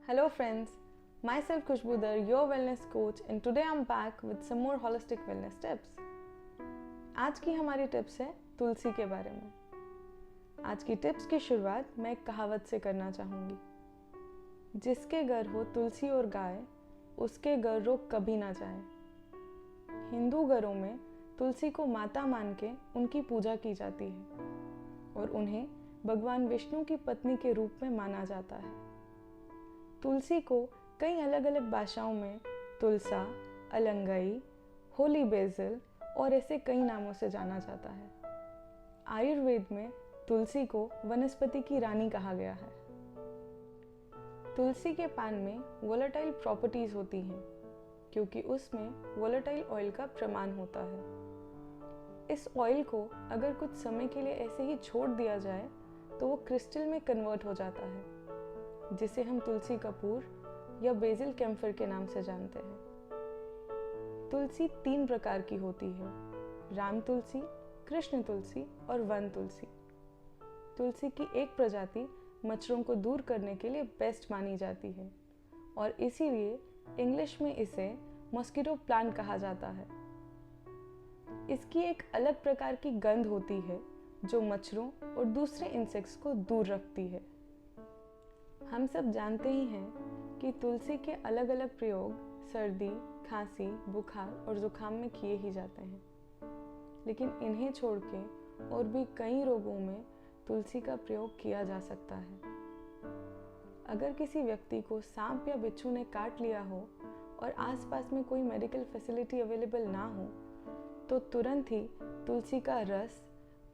Hello friends, myself Khushbudar, your wellness coach, and today I'm back with some more holistic wellness tips. आज की हमारी tips है तुलसी के बारे में। आज की टिप्स की शुरुआत मैं एक कहावत से करना चाहूँगी। जिसके घर हो तुलसी और गाय, उसके घर रोग कभी ना जाए। हिंदू घरों में तुलसी को माता मान के उनकी पूजा की जाती है और उन्हें भगवान विष्णु की पत्नी के रूप में माना जाता है। तुलसी को कई अलग अलग भाषाओं में तुलसा, अलंगई, होली बेसिल और ऐसे कई नामों से जाना जाता है। आयुर्वेद में तुलसी को वनस्पति की रानी कहा गया है। तुलसी के पान में वोलेटाइल प्रॉपर्टीज होती हैं क्योंकि उसमें वोलेटाइल ऑयल का प्रमाण होता है। इस ऑयल को अगर कुछ समय के लिए ऐसे ही छोड़ दिया जाए तो वो क्रिस्टल में कन्वर्ट हो जाता है, जिसे हम तुलसी कपूर या बेसिल कैम्फर के नाम से जानते हैं। तुलसी 3 प्रकार की होती है: राम तुलसी, कृष्ण तुलसी और वन तुलसी। तुलसी की एक प्रजाति मच्छरों को दूर करने के लिए बेस्ट मानी जाती है और इसीलिए इंग्लिश में इसे मॉस्किटो प्लांट कहा जाता है। इसकी एक अलग प्रकार की गंध होती है जो मच्छरों और दूसरे इंसेक्ट्स को दूर रखती है। हम सब जानते ही हैं कि तुलसी के अलग अलग प्रयोग सर्दी, खांसी, बुखार और जुकाम में किए ही जाते हैं, लेकिन इन्हें छोड़ के और भी कई रोगों में तुलसी का प्रयोग किया जा सकता है। अगर किसी व्यक्ति को सांप या बिच्छू ने काट लिया हो और आसपास में कोई मेडिकल फैसिलिटी अवेलेबल ना हो तो तुरंत ही तुलसी का रस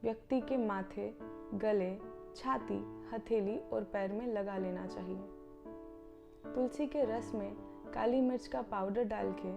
व्यक्ति के माथे, गले, छाती, हथेली और पैर में लगा लेना चाहिए। तुलसी के रस में काली मिर्च का पाउडर डाल के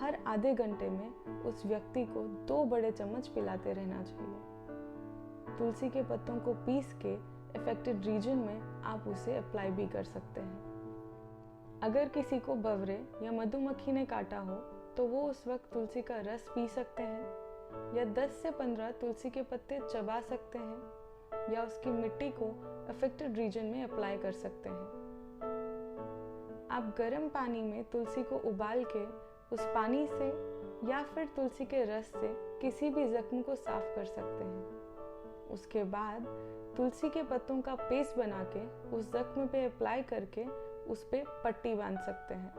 हर आधे घंटे में उस व्यक्ति को 2 बड़े चम्मच पिलाते रहना चाहिए। तुलसी के पत्तों को पीस के अफेक्टेड रीजन में आप उसे अप्लाई भी कर सकते हैं। अगर किसी को बवरे या मधुमक्खी ने काटा हो तो वो उस वक्त तुलसी का रस पी सकते हैं या 10 से 15 तुलसी के पत्ते चबा सकते हैं या उसकी मिट्टी को अफेक्टेड रीजन में अप्लाई कर सकते हैं। आप गर्म पानी में तुलसी को उबाल के उस पानी से या फिर तुलसी के रस से किसी भी जख्म को साफ कर सकते हैं। उसके बाद तुलसी के पत्तों का पेस्ट बना के उस जख्म पे अप्लाई करके उस पे पट्टी बांध सकते हैं।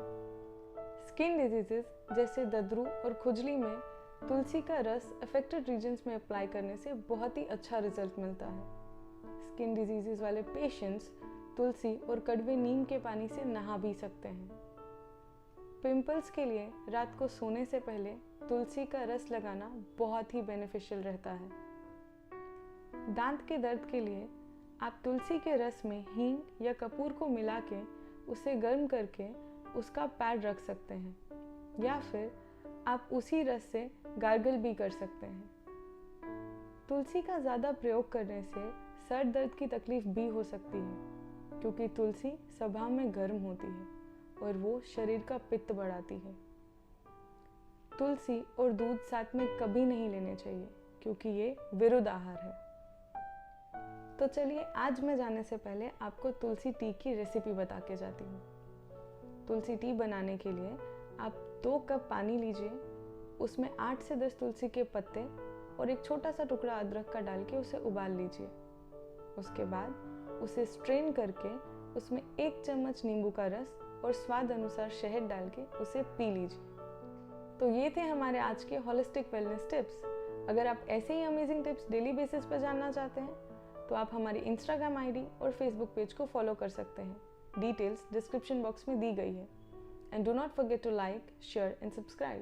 स्किन डिजीजेस जैसे दद्रू और खुजली में तुलसी का रस अफेक्टेड रीजन्स में अप्लाई करने से बहुत ही अच्छा रिजल्ट मिलता है। स्किन डिजीजेस वाले पेशेंट्स तुलसी और कड़वे नीम के पानी से नहा भी सकते हैं। पिंपल्स के लिए रात को सोने से पहले तुलसी का रस लगाना बहुत ही बेनिफिशियल रहता है। दांत के दर्द के लिए आप तुलसी के रस में हींग या कपूर को मिला के उसे गर्म करके उसका पैड रख सकते हैं या फिर आप उसी रस से गार्गल भी कर सकते हैं। तुलसी का ज़्यादा प्रयोग करने से सर दर्द की तकलीफ भी हो सकती है क्योंकि तुलसी स्वभाव में गर्म होती है और वो शरीर का पित्त बढ़ाती है। तुलसी और दूध साथ में कभी नहीं लेने चाहिए क्योंकि ये विरुद्ध आहार है। तो चलिए आज मैं जाने से पहले आपको तुलसी टी की रेसिपी बता के जाती हूँ। तुलसी टी बनाने के लिए आप 2 कप पानी लीजिए, उसमें 8 से 10 तुलसी के पत्ते और एक छोटा सा टुकड़ा अदरक का डाल के उसे उबाल लीजिए। उसके बाद उसे स्ट्रेन करके उसमें 1 चम्मच नींबू का रस और स्वाद अनुसार शहद डाल के उसे पी लीजिए। तो ये थे हमारे आज के होलिस्टिक वेलनेस टिप्स। अगर आप ऐसे ही अमेजिंग टिप्स डेली बेसिस पर जानना चाहते हैं तो आप हमारी इंस्टाग्राम आईडी और फेसबुक पेज को फॉलो कर सकते हैं। डिटेल्स डिस्क्रिप्शन बॉक्स में दी गई है। And do not forget to like, share and subscribe.